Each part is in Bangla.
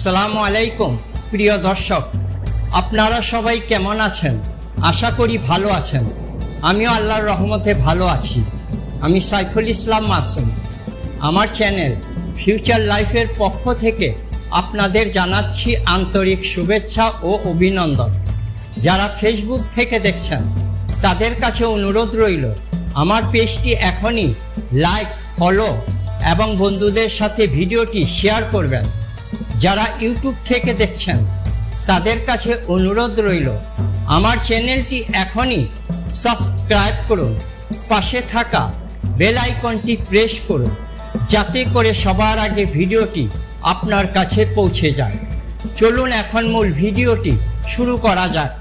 আসসালামু আলাইকুম প্রিয় দর্শক, আপনারা সবাই কেমন আছেন? আশা করি ভালো আছেন। আমিও আল্লাহর রহমতে ভালো আছি। আমি সাইফুল ইসলাম মাসুম। আমার চ্যানেল ফিউচার লাইফের পক্ষ থেকে আপনাদের জানাচ্ছি আন্তরিক শুভেচ্ছা ও অভিনন্দন। যারা ফেসবুক থেকে দেখছেন তাদের কাছে অনুরোধ রইল, আমার পেজটি এখনই লাইক, ফলো এবং বন্ধুদের সাথে ভিডিওটি শেয়ার করবেন। যারা ইউটিউব থেকে দেখছেন তাদের কাছে অনুরোধ রইল, আমার চ্যানেলটি এখনই সাবস্ক্রাইব করুন, পাশে থাকা বেল আইকনটি প্রেস করুন, যাতে করে সবার আগে ভিডিওটি আপনার কাছে পৌঁছে যায়। চলুন এখন মূল ভিডিওটি শুরু করা যাক।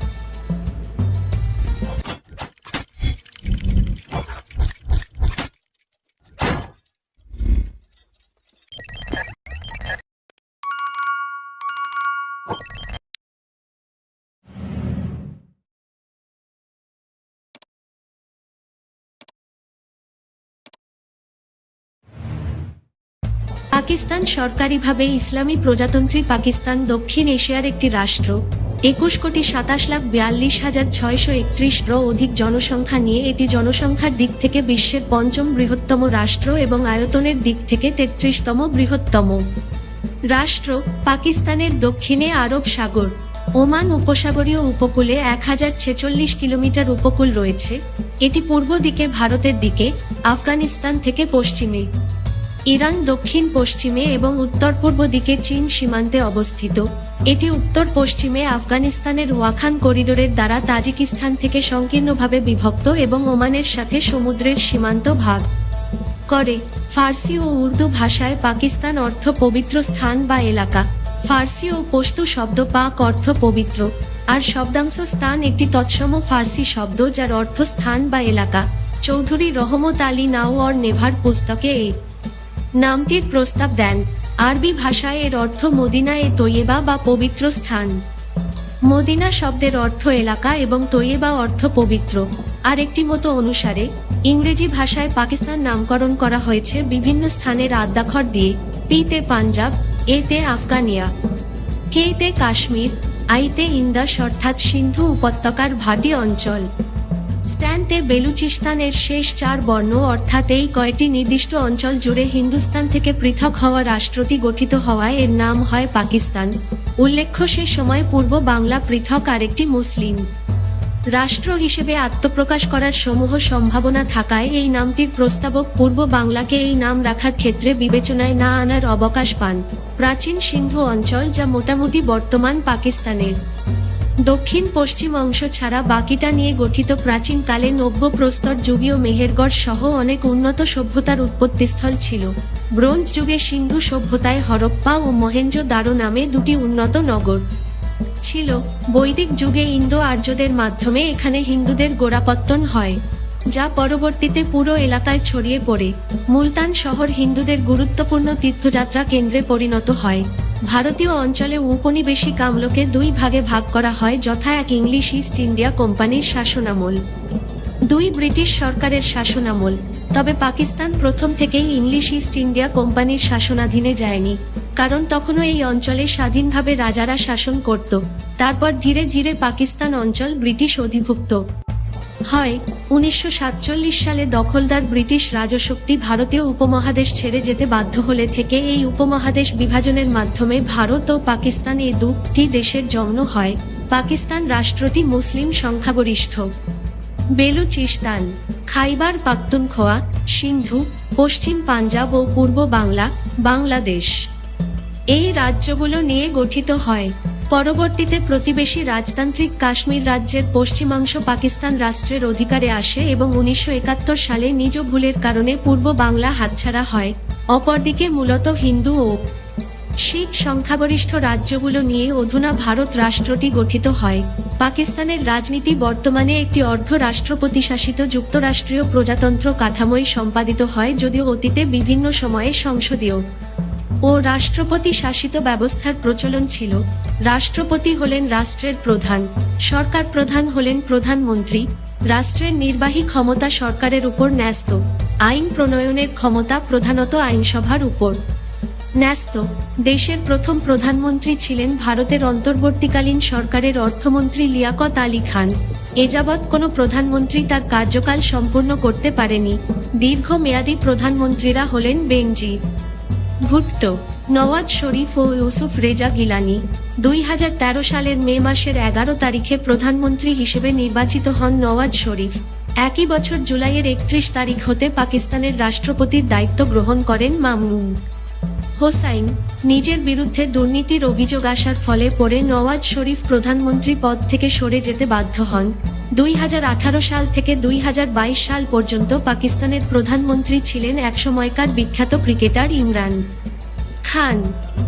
পাকিস্তান সরকারিভাবে ইসলামী প্রজাতন্ত্রী পাকিস্তান দক্ষিণ এশিয়ার একটি রাষ্ট্র। 21,27,42,631 অধিক জনসংখ্যা নিয়ে এটি জনসংখ্যার দিক থেকে বিশ্বের পঞ্চম বৃহত্তম রাষ্ট্র এবং আয়তনের দিক থেকে 33তম বৃহত্তম রাষ্ট্র। পাকিস্তানের দক্ষিণে আরব সাগর, ওমান উপসাগরীয় উপকূলে 1046 কিলোমিটার উপকূল রয়েছে। এটি পূর্ব দিকে ভারতের দিকে, আফগানিস্তান থেকে পশ্চিমে ইরান, দক্ষিণ পশ্চিমে এবং উত্তর পূর্ব দিকে চীন সীমান্তে অবস্থিত। এটি উত্তর পশ্চিমে আফগানিস্তানের ওয়াখান করিডোরের দ্বারা তাজিকিস্তান থেকে সংকীর্ণভাবে বিভক্ত এবং ওমানের সাথে সমুদ্রের সীমান্ত ভাগ করে। ফার্সি ও উর্দু ভাষায় পাকিস্তান অর্থ পবিত্র স্থান বা এলাকা। ফার্সি ও পশতু শব্দ পাক অর্থ পবিত্র, আর শব্দাংশ স্থান একটি তৎসম ফার্সি শব্দ যার অর্থ স্থান বা এলাকা। চৌধুরী রহমত আলী নাওয়ার নেভার পুস্তকে এই নামটির প্রস্তাব দেন। আরবি ভাষায় এর অর্থ মদিনা এ তৈয়েবা বা পবিত্র স্থান। মদিনা শব্দের অর্থ এলাকা এবং তৈয়েবা অর্থ পবিত্র। আর একটি মত অনুসারে ইংরেজি ভাষায় পাকিস্তান নামকরণ করা হয়েছে বিভিন্ন স্থানের আদ্যাক্ষর দিয়ে। পি-তে পাঞ্জাব, এ-তে আফগানিয়া, কে-তে কাশ্মীর, আই-তে ইন্দাস অর্থাৎ সিন্ধু উপত্যকার ভাটি অঞ্চল, স্ট্যান্ডে বেলুচিস্তানের শেষ 4 বর্ণ অর্থাৎ এই কয়টি নির্দিষ্ট অঞ্চল জুড়ে হিন্দুস্তান থেকে পৃথক হওয়া রাষ্ট্রটি গঠিত হওয়ায় এর নাম হয় পাকিস্তান। উল্লেখ্য, সে সময় পূর্ব বাংলা পৃথক আরেকটি মুসলিম রাষ্ট্র হিসেবে আত্মপ্রকাশ করার সমূহ সম্ভাবনা থাকায় এই নামটির প্রস্তাবক পূর্ব বাংলাকে এই নাম রাখার ক্ষেত্রে বিবেচনায় না আনার অবকাশ পান। প্রাচীন সিন্ধু অঞ্চল, যা মোটামুটি বর্তমান পাকিস্তানের দক্ষিণ পশ্চিম অংশ ছাড়া বাকিটা নিয়ে গঠিত, প্রাচীনকালে নব্য প্রস্তর যুগীয় মেহেরগড় সহ অনেক উন্নত সভ্যতার উৎপত্তিস্থল ছিল। ব্রোঞ্জ যুগে সিন্ধু সভ্যতায় হরপ্পা ও মহেঞ্জো-দারো নামে দুটি উন্নত নগর ছিল। বৈদিক যুগে ইন্দো আর্যদের মাধ্যমে এখানে হিন্দুদের গোড়াপত্তন হয়, যা পরবর্তীতে পুরো এলাকায় ছড়িয়ে পড়ে। মুলতান শহর হিন্দুদের গুরুত্বপূর্ণ তীর্থযাত্রা কেন্দ্রে পরিণত হয়। ভারতীয় অঞ্চলে ঔপনিবেশিক আমলকে 2 ভাগে ভাগ করা হয়, যথা 1 ইংলিশ ইস্ট ইন্ডিয়া কোম্পানির শাসনামল, 2 ব্রিটিশ সরকারের শাসনামল। তবে পাকিস্তান প্রথম থেকেই ইংলিশ ইস্ট ইন্ডিয়া কোম্পানির শাসনাধীনে যায়নি, কারণ তখনও এই অঞ্চলে স্বাধীনভাবে রাজারা শাসন করত। তারপর ধীরে ধীরে পাকিস্তান অঞ্চল ব্রিটিশ অধিভুক্ত হয়। 1947 সালে দখলদার ব্রিটিশ রাজশক্তি ভারতীয় উপমহাদেশ ছেড়ে যেতে বাধ্য হলে থেকে এই উপমহাদেশ বিভাজনের মাধ্যমে ভারত ও পাকিস্তান এই দুটি দেশের জন্ম হয়। পাকিস্তান রাষ্ট্রটি মুসলিম সংখ্যাগরিষ্ঠ। বেলুচিস্তান, খাইবার পাখতুনখোয়া, সিন্ধু, পশ্চিম পাঞ্জাব ও পূর্ব বাংলা, বাংলাদেশ এই রাজ্যগুলো নিয়ে গঠিত হয়। পরবর্তীতে প্রতিবেশী রাজতান্ত্রিক কাশ্মীর রাজ্যের পশ্চিমাংশ পাকিস্তান রাষ্ট্রের অধিকারে আসে এবং 1971 সালে নিজ ভুলের কারণে পূর্ব বাংলা হাতছাড়া হয়। অপরদিকে মূলত হিন্দু ও শিখ সংখ্যাগরিষ্ঠ রাজ্যগুলো নিয়ে অধুনা ভারত রাষ্ট্রটি গঠিত হয়। পাকিস্তানের রাজনীতি বর্তমানে একটি অর্ধ রাষ্ট্রপতি শাসিত যুক্তরাষ্ট্রীয় প্রজাতন্ত্র কাঠামোয় সম্পাদিত হয়, যদিও অতীতে বিভিন্ন সময়ে সংসদীয় ও রাষ্ট্রপতি শাসিত ব্যবস্থার প্রচলন ছিল। রাষ্ট্রপতি হলেন রাষ্ট্রের প্রধান, সরকার প্রধান হলেন প্রধানমন্ত্রী। রাষ্ট্রের নির্বাহী ক্ষমতা সরকারের উপর ন্যস্ত। আইন প্রণয়নের ক্ষমতা প্রধানত আইনসভার উপর। ন্যস্ত। দেশের প্রথম প্রধানমন্ত্রী ছিলেন ভারতের অন্তর্বর্তীকালীন সরকারের অর্থমন্ত্রী লিয়াকত আলী খান। এযাবৎ কোনো প্রধানমন্ত্রী তার কার্যকাল সম্পূর্ণ করতে পারেনি। দীর্ঘমেয়াদী প্রধানমন্ত্রীরা হলেন বেনজির ভুট্টো, নওয়াজ শরীফ ও ইউসুফ রেজা গিলানি। 2013 সালের মে মাসের 11 তারিখে প্রধানমন্ত্রী হিসেবে নির্বাচিত হন নওয়াজ শরীফ। একই বছর জুলাইয়ের 31 তারিখ হতে পাকিস্তানের রাষ্ট্রপতির দায়িত্ব গ্রহণ করেন মামনুন হোসাইন। নিজের বিরুদ্ধে দুর্নীতির অভিযোগ আসার ফলে পরে নওয়াজ শরীফ প্রধানমন্ত্রী পদ থেকে সরে যেতে বাধ্য হন। 2018 সাল থেকে 2022 সাল পর্যন্ত পাকিস্তানের প্রধানমন্ত্রী ছিলেন একসময়কার বিখ্যাত ক্রিকেটার ইমরান খান।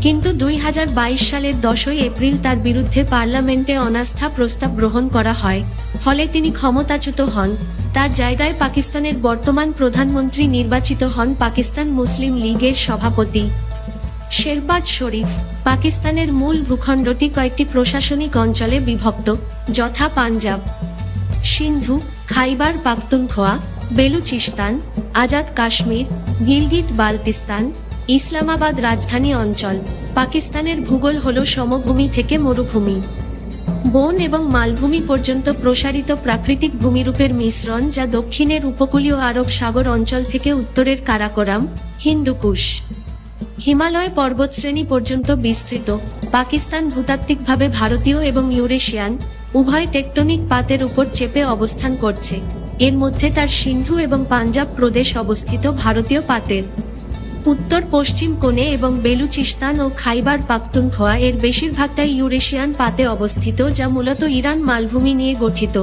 কিন্তু 2022 সালের 10 এপ্রিল তার বিরুদ্ধে পার্লামেন্টে অনাস্থা প্রস্তাব গ্রহণ করা হয়, ফলে তিনি ক্ষমতাচ্যুত হন। তার জায়গায় পাকিস্তানের বর্তমান প্রধানমন্ত্রী নির্বাচিত হন পাকিস্তান মুসলিম লীগের সভাপতি শেহবাজ শরীফ। পাকিস্তানের মূল ভূখণ্ডটি কয়েকটি প্রশাসনিক অঞ্চলে বিভক্ত, যথা পাঞ্জাব, সিন্ধু, খাইবার পাখতুনখোয়া, বেলুচিস্তান, আজাদ কাশ্মীর, গিলগিত বালতিস্তান, ইসলামাবাদ রাজধানী অঞ্চল। পাকিস্তানের ভূগোল হল সমভূমি থেকে মরুভূমি, বন এবং মালভূমি পর্যন্ত প্রসারিত প্রাকৃতিক ভূমিরূপের মিশ্রণ, যা দক্ষিণের উপকূলীয় আরব সাগর অঞ্চল থেকে উত্তরের কারাকোরাম, হিন্দুকুশ, হিমালয় পর্বতশ্রেণী পর্যন্ত বিস্তৃত। পাকিস্তান ভূতাত্ত্বিকভাবে ভারতীয় এবং ইউরেশিয়ান উভয় টেকটনিক পাতের উপর চেপে অবস্থান করছে। এর মধ্যে তার সিন্ধু এবং পাঞ্জাব প্রদেশ অবস্থিত ভারতীয় পাতের উত্তর পশ্চিম কোণে এবং বেলুচিস্তান ও খাইবার পাখতুনখোয়া এর বেশিরভাগটাই ইউরেশিয়ান পাতে অবস্থিত, যা মূলত ইরান মালভূমি নিয়ে গঠিত।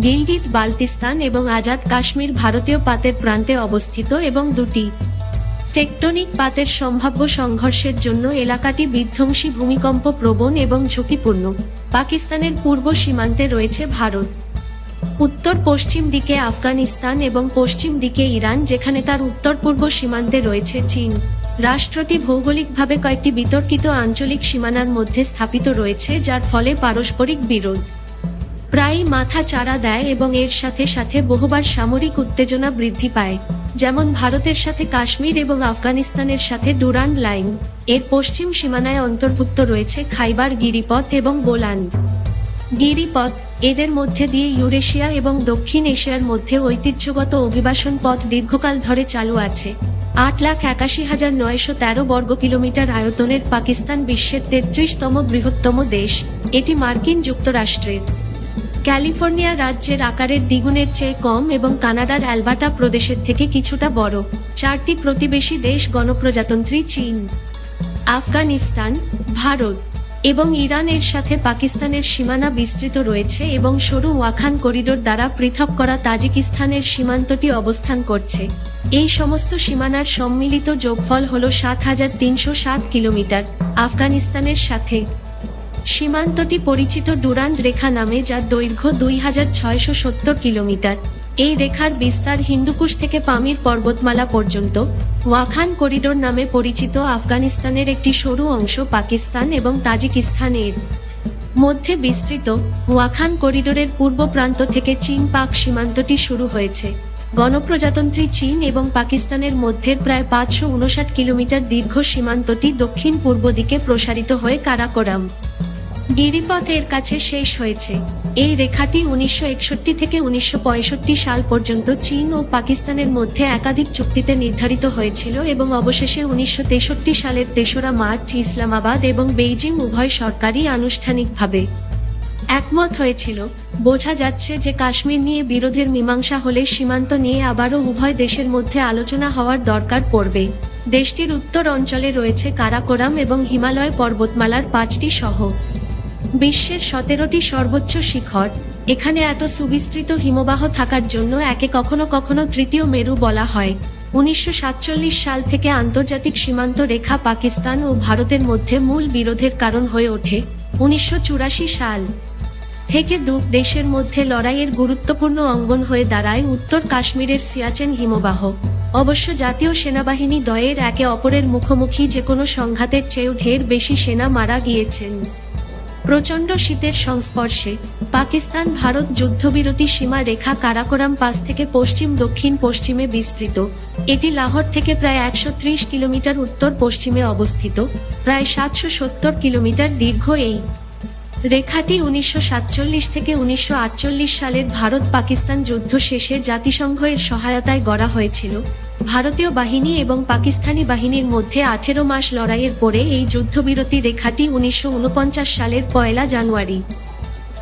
গিলগিত বালতিস্তান এবং আজাদ কাশ্মীর ভারতীয় পাতের প্রান্তে অবস্থিত এবং দুটি টেকটনিক পাতের সম্ভাব্য সংঘর্ষের জন্য এলাকাটি বিধ্বংসী, ভূমিকম্প প্রবণ এবং ঝুঁকিপূর্ণ। পাকিস্তানের পূর্ব সীমান্তে রয়েছে ভারত, উত্তর পশ্চিম দিকে আফগানিস্তান এবং পশ্চিম দিকে ইরান, যেখানে তার উত্তর পূর্ব সীমান্তে রয়েছে চীন। রাষ্ট্রটি ভৌগোলিকভাবে কয়েকটি বিতর্কিত আঞ্চলিক সীমানার মধ্যে স্থাপিত রয়েছে, যার ফলে পারস্পরিক বিরোধ প্রায়ই মাথা চাড়া দেয় এবং এর সাথে সাথে বহুবার সামরিক উত্তেজনা বৃদ্ধি পায়, যেমন ভারতের সাথে কাশ্মীর এবং আফগানিস্তানের সাথে ডুরান্ড লাইন। এর পশ্চিম সীমানায় অন্তর্ভুক্ত রয়েছে খাইবার গিরিপথ এবং গোলান গিরিপথ। এদের মধ্যে দিয়ে ইউরেশিয়া এবং দক্ষিণ এশিয়ার মধ্যে ঐতিহ্যগত অভিবাসন পথ দীর্ঘকাল ধরে চালু আছে। 8,81,913 বর্গ কিলোমিটার আয়তনের পাকিস্তান বিশ্বের 33তম বৃহত্তম দেশ। এটি মার্কিন যুক্তরাষ্ট্রের ক্যালিফোর্নিয়া রাজ্যের আকারের দ্বিগুণের চেয়ে কম এবং কানাডার অ্যালবার্টা প্রদেশের থেকে কিছুটা বড়। 4টি প্রতিবেশী দেশ গণপ্রজাতন্ত্রী চীন, আফগানিস্তান, ভারত এবং ইরানের সাথে পাকিস্তানের সীমানা বিস্তৃত রয়েছে এবং সরু ওয়াখান করিডোর দ্বারা পৃথক করা তাজিকিস্তানের সীমান্তটি অবস্থান করছে। এই সমস্ত সীমানার সম্মিলিত যোগফল হল 7,307 কিলোমিটার। আফগানিস্তানের সাথে সীমান্তটি পরিচিত ডুরান্ড রেখা নামে, যার দৈর্ঘ্য 2,670 কিলোমিটার। এই রেখার বিস্তার হিন্দুকুশ থেকে পামির পর্বতমালা পর্যন্ত। ওয়াখান করিডোর নামে পরিচিত আফগানিস্তানের একটি সরু অংশ পাকিস্তান এবং তাজিকিস্তানের মধ্যে বিস্তৃত। ওয়াখান করিডোরের পূর্ব প্রান্ত থেকে চীন পাক সীমান্তটি শুরু হয়েছে। গণপ্রজাতন্ত্রী চীন এবং পাকিস্তানের মধ্যে প্রায় 559 কিলোমিটার দীর্ঘ সীমান্তটি দক্ষিণ পূর্ব দিকে প্রসারিত হয়ে কারাকোরাম গিরিপথ এর কাছে শেষ হয়েছে। এই রেখাটি 1961 থেকে 1965 সাল পর্যন্ত চীন ও পাকিস্তানের মধ্যে একাধিক চুক্তিতে নির্ধারিত হয়েছিল এবং অবশেষে 1963 সালের 3রা মার্চ ইসলামাবাদ এবং বেইজিং উভয় সরকারই আনুষ্ঠানিকভাবে একমত হয়েছিল। বোঝা যাচ্ছে যে কাশ্মীর নিয়ে বিরোধের মীমাংসা হলে সীমান্ত নিয়ে আবারও উভয় দেশের মধ্যে আলোচনা হওয়ার দরকার পড়বে। দেশটির উত্তর অঞ্চলে রয়েছে কারাকোরাম এবং হিমালয় পর্বতমালার 5টি শহর, বিশ্বের 17টি সর্বোচ্চ শিখর। এখানে এত সুবিস্তৃত হিমবাহ থাকার জন্য একে কখনো কখনো তৃতীয় মেরু বলা হয়। 1947 সাল থেকে আন্তর্জাতিক সীমান্ত রেখা পাকিস্তান ও ভারতের মধ্যে মূল বিরোধের কারণ হয়ে ওঠে। 1984 সাল থেকে দেশের মধ্যে লড়াইয়ের গুরুত্বপূর্ণ অঙ্গন হয়ে দাঁড়ায় উত্তর কাশ্মীরের সিয়াচেন হিমবাহ। অবশ্য জাতীয় সেনাবাহিনী দ্বয়ের একে অপরের মুখোমুখি যে কোনো সংঘাতের চেয়েও ঢের বেশি সেনা মারা গিয়েছেন। প্রচণ্ড শীতের সংস্পর্শে পাকিস্তান ভারত যুদ্ধবিরতি সীমা রেখা কারাকোরাম পাস থেকে পশ্চিম দক্ষিণ পশ্চিমে বিস্তৃত। এটি লাহোর থেকে প্রায় 130 কিলোমিটার উত্তর পশ্চিমে অবস্থিত। প্রায় 770 কিলোমিটার দীর্ঘ এই রেখাটি 1947 থেকে 1948 সালের ভারত পাকিস্তান যুদ্ধ শেষে জাতিসংঘ এর সহায়তায় গড়া হয়েছিল। ভারতীয় বাহিনী এবং পাকিস্তানি বাহিনীর মধ্যে 18 মাস লড়াইয়ের পরে এই যুদ্ধবিরতি রেখাটি 1949 সালের 1 জানুয়ারি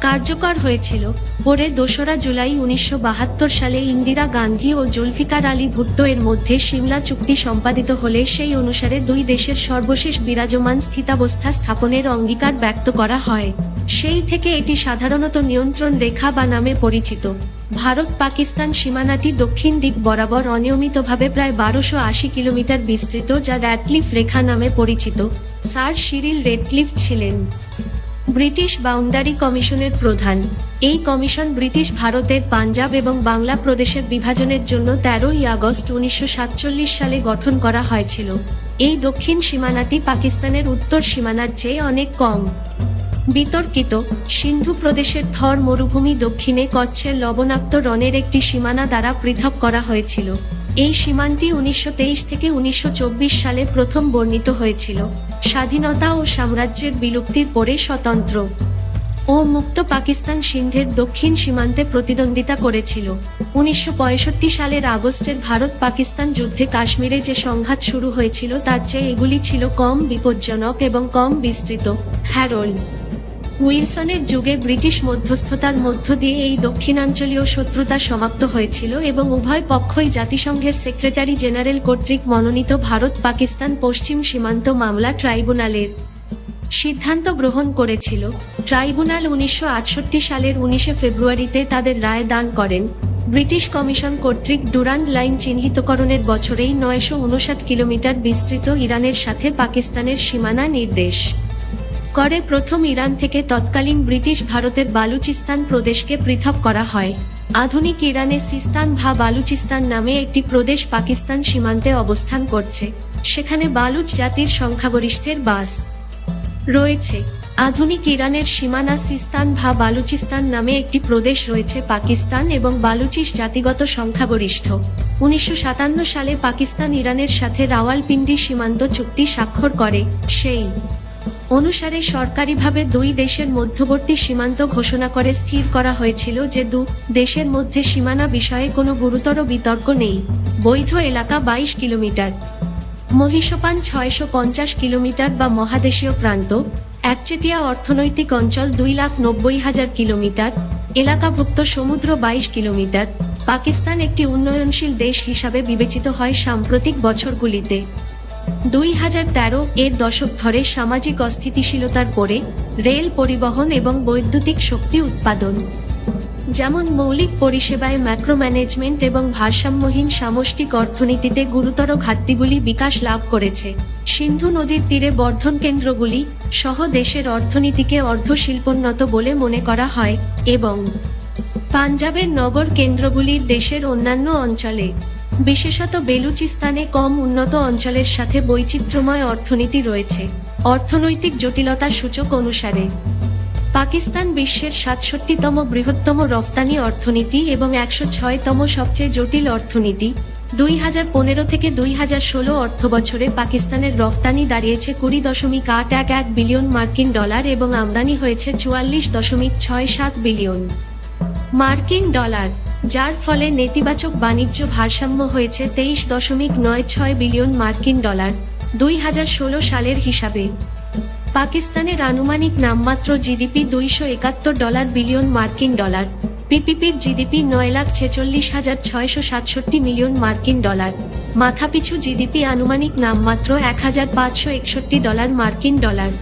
কার্যকর হয়েছিল। পরে 2রা জুলাই 1972 সালে ইন্দিরা গান্ধী ও জুলফিকার আলী ভুট্টো এর মধ্যে সিমলা চুক্তি সম্পাদিত হলে সেই অনুসারে দুই দেশের সর্বশেষ বিরাজমান স্থিতাবস্থা স্থাপনের অঙ্গীকার ব্যক্ত করা হয়। সেই থেকে এটি সাধারণত নিয়ন্ত্রণ রেখা বা নামে পরিচিত। ভারত পাকিস্তান সীমানাটি দক্ষিণ দিক বরাবর অনিয়মিতভাবে প্রায় 1280 কিলোমিটার বিস্তৃত, যা র্যাডক্লিফ রেখা নামে পরিচিত। স্যার সিরিল রেডক্লিফ ছিলেন ব্রিটিশ বাউন্ডারি কমিশনের প্রধান। এই কমিশন ব্রিটিশ ভারতের পাঞ্জাব এবং বাংলা প্রদেশের বিভাজনের জন্য 13ই আগস্ট 1947 সালে গঠন করা হয়েছিল। এই দক্ষিণ সীমানাটি পাকিস্তানের উত্তর সীমানার চেয়ে অনেক কম। বিতর্কিত সিন্ধু প্রদেশের থর মরুভূমি দক্ষিণে কচ্ছের লবণাক্ত রণের একটি সীমানা দ্বারা পৃথক করা হয়েছিল। এই সীমান্তি 1923 থেকে 1924 সালে প্রথম বর্ণিত হয়েছিল। স্বাধীনতা ও সাম্রাজ্যের বিলুপ্তির পরে স্বতন্ত্র ও মুক্ত পাকিস্তান সিন্ধের দক্ষিণ সীমান্তে প্রতিদ্বন্দ্বিতা করেছিল। 1965 সালের আগস্টের ভারত পাকিস্তান যুদ্ধে কাশ্মীরে যে সংঘাত শুরু হয়েছিল তার চেয়ে এগুলি ছিল কম বিপজ্জনক এবং কম বিস্তৃত। হ্যারল্ড উইলসনের যুগে ব্রিটিশ মধ্যস্থতার মধ্য দিয়ে এই দক্ষিণাঞ্চলীয় শত্রুতা সমাপ্ত হয়েছিল এবং উভয় পক্ষই জাতিসংঘের সেক্রেটারি জেনারেল কর্তৃক মনোনীত ভারত পাকিস্তান পশ্চিম সীমান্ত মামলা ট্রাইব্যুনালের সিদ্ধান্ত গ্রহণ করেছিল। ট্রাইব্যুনাল 1968 সালের 19 ফেব্রুয়ারিতে তাদের রায় দান করেন। ব্রিটিশ কমিশন কর্তৃক ডুরান্ড লাইন চিহ্নিতকরণের বছরেই 959 কিলোমিটার বিস্তৃত ইরানের সাথে পাকিস্তানের সীমানা নির্দেশ করে। প্রথম ইরান থেকে তৎকালীন ব্রিটিশ ভারতের বালুচিস্তান প্রদেশকে পৃথক করা হয়। আধুনিক ইরানে সিস্তান বা বালুচিস্তান নামে একটি প্রদেশ পাকিস্তান সীমান্তে অবস্থান করছে। সেখানে বালুচ জাতির সংখ্যাগরিষ্ঠের বাস রয়েছে। আধুনিক ইরানের সীমানা সিস্তান বা বালুচিস্তান নামে একটি প্রদেশ রয়েছে পাকিস্তান এবং বালুচিস জাতিগত সংখ্যাগরিষ্ঠ। 1957 সালে পাকিস্তান ইরানের সাথে রাওয়ালপিন্ডি সীমান্ত চুক্তি স্বাক্ষর করে। সেই অনুসারে সরকারিভাবে দুই দেশের মধ্যবর্তী সীমান্ত ঘোষণা করে স্থির করা হয়েছিল যে দেশের মধ্যে সীমানা বিষয়ে কোনো গুরুতর বিতর্ক নেই। বৈধ এলাকা 22 কিলোমিটার, মহিষপান 650 কিলোমিটার বা মহাদেশীয় প্রান্ত, একচেটিয়া অর্থনৈতিক অঞ্চল 2,90,000 কিলোমিটার, এলাকাভুক্ত সমুদ্র 22 কিলোমিটার। পাকিস্তান একটি উন্নয়নশীল দেশ হিসাবে বিবেচিত হয় সাম্প্রতিক বছরগুলিতে। 2013 এর দশক ধরে সামাজিক অস্থিতিশীলতার পরে রেল পরিবহন এবং বৈদ্যুতিক শক্তি উৎপাদন, যেমন মৌলিক পরিষেবায় ম্যাক্রো ম্যানেজমেন্ট এবং ভারসাম্যহীন সামষ্টিক অর্থনীতিতে গুরুতর ঘাটতিগুলি বিকাশ লাভ করেছে। সিন্ধু নদীর তীরে বর্ধন কেন্দ্রগুলি সহ দেশের অর্থনীতিকে অর্ধশিল্পোন্নত বলে মনে করা হয় এবং পাঞ্জাবের নগর কেন্দ্রগুলির দেশের অন্যান্য অঞ্চলে, বিশেষত বেলুচিস্তানে কম উন্নত অঞ্চলের সাথে বৈচিত্র্যময় অর্থনীতি রয়েছে। অর্থনৈতিক জটিলতা সূচক অনুসারে পাকিস্তান বিশ্বের 67তম বৃহত্তম রফতানি অর্থনীতি এবং 106তম সবচেয়ে জটিল অর্থনীতি। 2015 থেকে 2016 অর্থবছরে পাকিস্তানের রফতানি দাঁড়িয়েছে $20.811 বিলিয়ন মার্কিন ডলার এবং আমদানি হয়েছে $44.67 বিলিয়ন মার্কিন ডলার, যার ফলে নেতিবাচক বাণিজ্য ভারসাম্য হয়েছে $23.96 বিলিয়ন মার্কিন ডলার 2016 সালের হিসাবে। পাকিস্তানের আনুমানিক নামমাত্র জিডিপি $271 বিলিয়ন মার্কিন ডলার। পিপিপির জিডিপি 9,46,667 মিলিয়ন মার্কিন ডলার। মাথাপিছু জিডিপি আনুমানিক নামমাত্র $1,561 মার্কিন ডলার।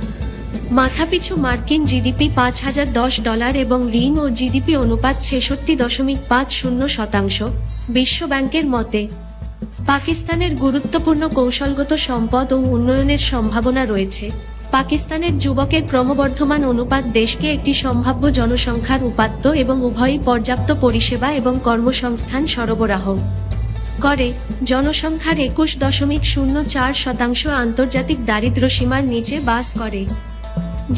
মাথাপিছু মার্কিন জিডিপি $5,010 এবং ঋণ ও জিডিপি অনুপাত 66.50%। বিশ্বব্যাংকের মতে পাকিস্তানের গুরুত্বপূর্ণ কৌশলগত সম্পদ ও উন্নয়নের সম্ভাবনা রয়েছে। পাকিস্তানের যুবকের ক্রমবর্ধমান অনুপাত দেশকে একটি সম্ভাব্য জনসংখ্যার উপাত্ত এবং উভয়ই পর্যাপ্ত পরিষেবা এবং কর্মসংস্থান সরবরাহ করে। জনসংখ্যার 21.04% আন্তর্জাতিক দারিদ্র্যসীমার নিচে বাস করে।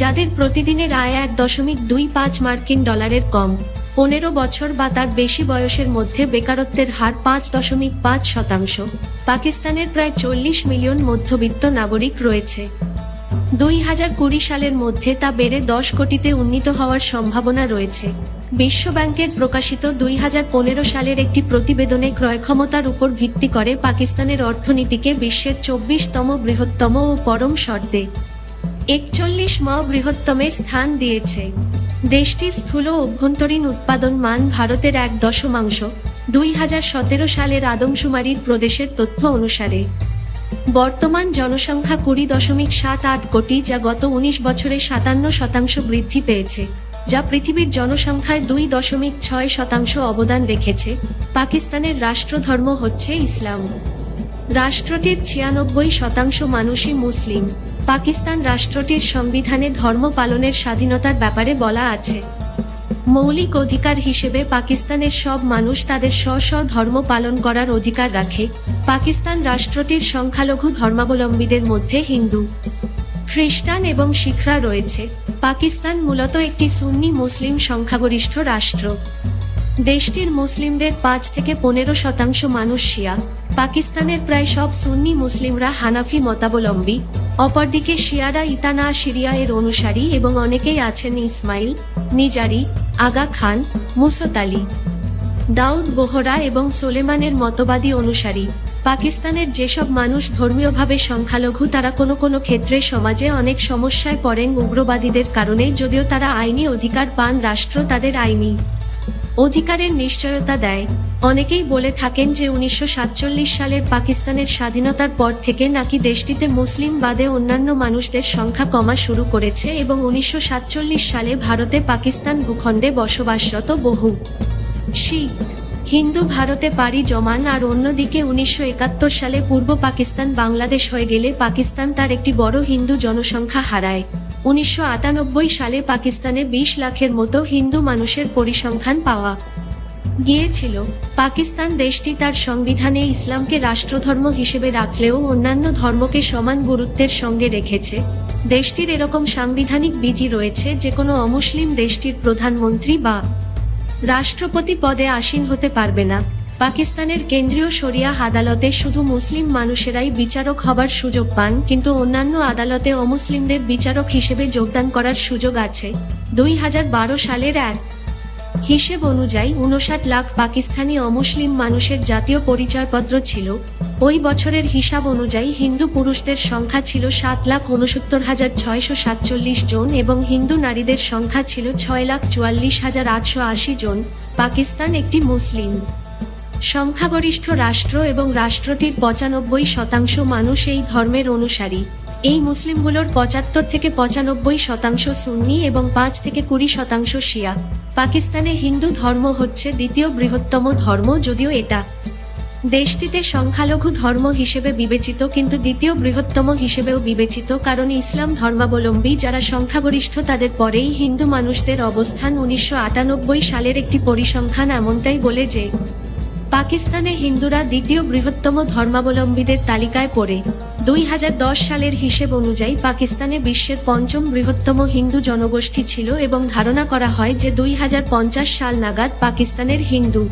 যাদের প্রতিদিনের আয় 1.25 মার্কিন ডলারের কম, 15 বছর বা তার বেশি বয়সের মধ্যে বেকারত্বের হার 5.5%। পাকিস্তানের প্রায় 40 মিলিয়ন মধ্যবিত্ত নাগরিক রয়েছে। 2020 সালের মধ্যে তা বেড়ে 10 কোটিতে উন্নীত হওয়ার সম্ভাবনা রয়েছে। বিশ্বব্যাংকের প্রকাশিত 2015 সালের একটি প্রতিবেদনে ক্রয়ক্ষমতার উপর ভিত্তি করে পাকিস্তানের অর্থনীতিকে বিশ্বের 24তম বৃহত্তম ও পরম শর্তে 41ম বৃহত্তমের স্থান দিয়েছে। দেশটির স্থূল অভ্যন্তরীণ উৎপাদন মান ভারতের 1 2017 সালের আদমশুমারির প্রদেশের তথ্য অনুসারে। বর্তমান জনসংখ্যা 20.78 কোটি, যা গত 19 বছরে 57% বৃদ্ধি পেয়েছে, যা পৃথিবীর জনসংখ্যায় 2.6% অবদান রেখেছে। পাকিস্তানের রাষ্ট্রধর্ম হচ্ছে ইসলাম। রাষ্ট্রটির 96% মানুষই মুসলিম। পাকিস্তান রাষ্ট্রটির সংবিধানে ধর্ম পালনের স্বাধীনতার ব্যাপারে বলা আছে। মৌলিক অধিকার হিসেবে পাকিস্তানের সব মানুষ তাদের স্ব ধর্ম পালন করার অধিকার রাখে। পাকিস্তান রাষ্ট্রটির সংখ্যালঘু ধর্মাবলম্বীদের মধ্যে হিন্দু, খ্রিস্টান এবং শিখরা রয়েছে। পাকিস্তান মূলত একটি সুন্নি মুসলিম সংখ্যাগরিষ্ঠ রাষ্ট্র। দেশটির মুসলিমদের 5 থেকে 15% মানুষ শিয়া। পাকিস্তানের প্রায় সব সুন্নি মুসলিমরা হানাফি মতাবলম্বী। অপরদিকে শিয়ারা ইতানা শিরিয়া এর অনুসারী এবং অনেকেই আছেন ইসমাইল, নিজারি, আগা খান, মুসত আলী, দাউদ বোহরা এবং সোলেমানের মতবাদী অনুসারী। পাকিস্তানের যেসব মানুষ ধর্মীয়ভাবে সংখ্যালঘু তারা কোনো ক্ষেত্রে সমাজে অনেক সমস্যায় পড়েন উগ্রবাদীদের কারণে। যদিও তারা আইনি অধিকার পান, রাষ্ট্র তাদের আইনি অধিকারের নিশ্চয়তা দেয়। অনেকেই বলে থাকেন যে 1947 সালের পাকিস্তানের স্বাধীনতার পর থেকে নাকি দেশটিতে মুসলিম বাদে অন্যান্য মানুষদের সংখ্যা কমা শুরু করেছে এবং 1947 সালে ভারতে পাকিস্তান ভূখণ্ডে বসবাসরত বহু শিখ হিন্দু ভারতে পাড়ি জমান। আর অন্যদিকে 1971 সালে পূর্ব পাকিস্তান বাংলাদেশ হয়ে গেলে পাকিস্তান তার একটি বড় হিন্দু জনসংখ্যা হারায়। 1998 সালে পাকিস্তানে 20 লাখের মতো হিন্দু মানুষের পরিসংখ্যান পাওয়া গিয়েছিল। পাকিস্তান দেশটি তার সংবিধানে ইসলামকে রাষ্ট্রধর্ম হিসেবে রাখলেও অন্যান্য ধর্মকে সমান গুরুত্বের সঙ্গে রেখেছে। দেশটির এরকম সাংবিধানিক বিধি রয়েছে যে কোনো অমুসলিম দেশটির প্রধানমন্ত্রী বা রাষ্ট্রপতি পদে আসীন হতে পারবে না। পাকিস্তানের কেন্দ্রীয় শরিয়া আদালতে শুধু মুসলিম মানুষেরাই বিচারক হবার সুযোগ পান, কিন্তু অন্যান্য আদালতে অমুসলিমদের বিচারক হিসেবে যোগদান করার সুযোগ আছে। 2012 সালের এক হিসেব অনুযায়ী 59 লাখ পাকিস্তানি অমুসলিম মানুষের জাতীয় পরিচয়পত্র ছিল। ওই বছরের হিসাব অনুযায়ী হিন্দু পুরুষদের সংখ্যা ছিল 7,69,647 জন এবং হিন্দু নারীদের সংখ্যা ছিল 6,44,880 জন। পাকিস্তান একটি মুসলিম সংখ্যাগরিষ্ঠ রাষ্ট্র এবং রাষ্ট্রটির 95% মানুষ এই ধর্মের অনুসারী। এই মুসলিমগুলোর 75 থেকে 95% সুন্নি এবং 5 থেকে 20% শিয়া। পাকিস্তানে হিন্দু ধর্ম হচ্ছে দ্বিতীয় বৃহত্তম ধর্ম, যদিও এটা দেশটিতে সংখ্যালঘু ধর্ম হিসেবে বিবেচিত কিন্তু দ্বিতীয় বৃহত্তম হিসেবেও বিবেচিত, কারণ ইসলাম ধর্মাবলম্বী যারা সংখ্যাগরিষ্ঠ তাদের পরেই হিন্দু মানুষদের অবস্থান। 1998 সালের একটি পরিসংখ্যান এমনটাই বলে যে পাকিস্তানে হিন্দুরা দ্বিতীয় বৃহত্তম ধর্মাবলম্বীদের তালিকায় পড়ে। 2010 সালের হিসেব অনুযায়ী পাকিস্তানে বিশ্বের 5ম বৃহত্তম হিন্দু জনগোষ্ঠী ছিল এবং ধারণা করা হয় যে 2050 সাল নাগাদ পাকিস্তানের হিন্দু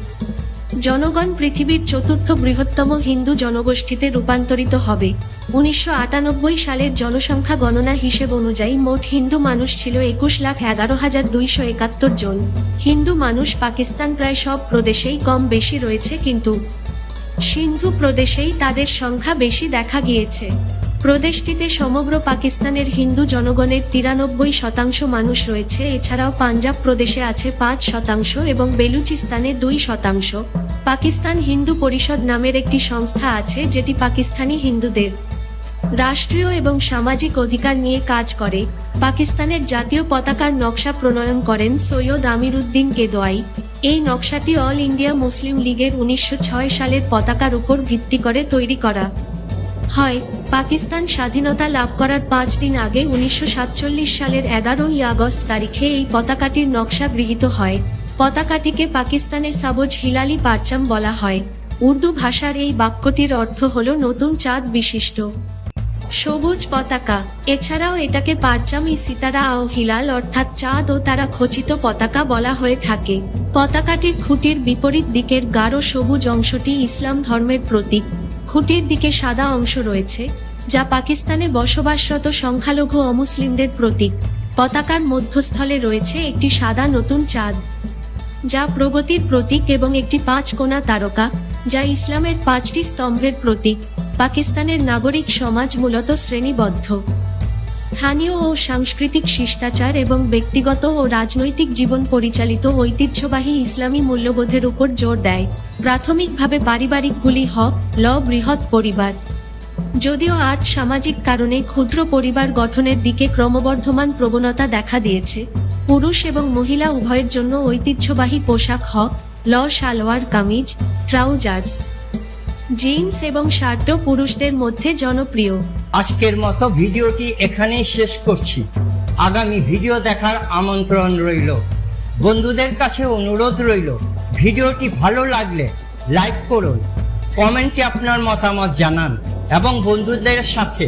জনগণ পৃথিবীর 4র্থ বৃহত্তম হিন্দু জনগোষ্ঠীতে রূপান্তরিত হবে। 1998 সালের জনসংখ্যা গণনা হিসেব অনুযায়ী মোট হিন্দু মানুষ ছিল 21,11,271 জন। হিন্দু মানুষ পাকিস্তান প্রায় সব প্রদেশেই কম বেশি রয়েছে, কিন্তু সিন্ধু প্রদেশেই তাদের সংখ্যা বেশি দেখা গিয়েছে। প্রদেশটিতে সমগ্র পাকিস্তানের হিন্দু জনগণের 93% মানুষ রয়েছে। এছাড়াও পাঞ্জাব প্রদেশে আছে 5% এবং বেলুচিস্তানে 2%। পাকিস্তান হিন্দু পরিষদ নামের একটি সংস্থা আছে যেটি পাকিস্তানি হিন্দুদের রাষ্ট্রীয় এবং সামাজিক অধিকার নিয়ে কাজ করে। পাকিস্তানের জাতীয় পতাকার নকশা প্রণয়ন করেন সৈয়দ আমিরুদ্দিন কেদোয়াই। এই নকশাটি অল ইন্ডিয়া মুসলিম লীগের 1906 সালের পতাকার উপর ভিত্তি করে তৈরি করা হয়। পাকিস্তান স্বাধীনতা লাভ করার 5 দিন আগে 1947 সালের 11ই আগস্ট তারিখে এই পতাকাটির নকশা গৃহীত হয়। পতাকাটিকে পাকিস্তানে সাবজ হিলালি পারচাম বলা হয়। উর্দু ভাষার এই বাক্যটির অর্থ হল নতুন চাঁদ বিশিষ্ট। সবুজ পতাকা, এছাড়াও এটাকে পারচাম-ই সিতারা ও হিলাল অর্থাৎ চাঁদ ও তারা খচিত পতাকা বলা হয়ে থাকে। পতাকাটির খুঁটির বিপরীত দিকের গাঢ় সবুজ অংশটি ইসলাম ধর্মের প্রতীক। খুঁটির দিকে সাদা অংশ রয়েছে, যা পাকিস্তানে বসবাসরত সংখ্যালঘু অমুসলিমদের প্রতীক। পতাকার মধ্যস্থলে রয়েছে একটি সাদা নতুন চাঁদ, যা প্রগতির প্রতীক, এবং একটি 5 কোণা তারকা, যা ইসলামের 5টি স্তম্ভের প্রতীক। পাকিস্তানের নাগরিক সমাজ মূলত শ্রেণীবদ্ধ। স্থানীয় ও সাংস্কৃতিক শিষ্টাচার এবং ব্যক্তিগত ও রাজনৈতিক জীবন পরিচালিত ঐতিহ্যবাহী ইসলামী মূল্যবোধের উপর জোর দেয়। প্রাথমিকভাবে পারিবারিকগুলি বৃহৎ পরিবার, যদিও সামাজিক কারণে ক্ষুদ্র পরিবার গঠনের দিকে ক্রমবর্ধমান প্রবণতা দেখা দিয়েছে। পুরুষ এবং মহিলা উভয়ের জন্য ঐতিহ্যবাহী পোশাক সালোয়ার কামিজ, ট্রাউজার্স, জিন্স এবং শার্টও পুরুষদের মধ্যে জনপ্রিয়। আজকের মতো ভিডিওটি এখানেই শেষ করছি। আগামী ভিডিও দেখার আমন্ত্রণ রইল। বন্ধুদের কাছে অনুরোধ রইল, ভিডিওটি ভালো লাগলে লাইক করুন, কমেন্টে আপনার মতামত জানান এবং বন্ধুদের সাথে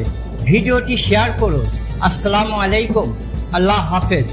ভিডিওটি শেয়ার করুন। আসসালামু আলাইকুম, আল্লাহ হাফেজ।